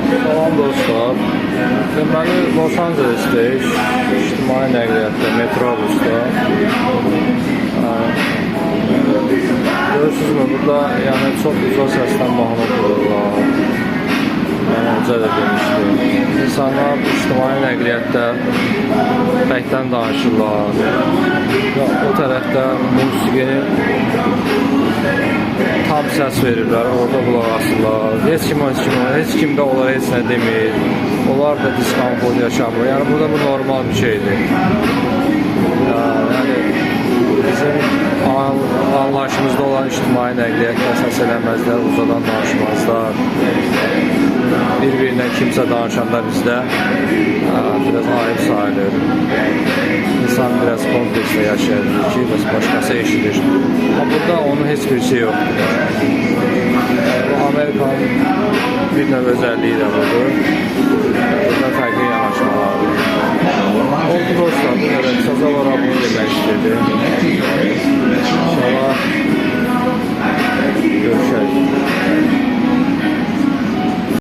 Salam dostlar. Deməli, Los Angeles'dəyik. İctimai nəqliyyatda, metrobusda. Görürsünüzmü, burada yəni çox uzaq səsdən mahnı qururlar. Mən öncə də demişdim. İnsanlar ictimai nəqliyyatda bəkdən danışırlar. O tərəfdə musiqini tam səs verirlər, orada qulaq asırlar. Heç kim də onlara heç nə demir. Onlar da diskomfort yaşamır. Yəni burada bu normal bir şeydir. Yəni bizim anlayışımızda olan ictimai nəqliyyatda səs eləməzlər, uzadan danışmazlar. Bir-birinə kimsə danışanda bizdə biraz ayıb sayılır. İnsan biraz komplekslə yaşayır ki, başqası eşidir. Amma burada onun heç bir şey yoxdur. Bu Amerikanın bir növ özəlliyi də budur. Burada fərqli yanaşmalardır. Oldu dostlar, bu qədər qısaca olaraq bunu demək istəyirdim.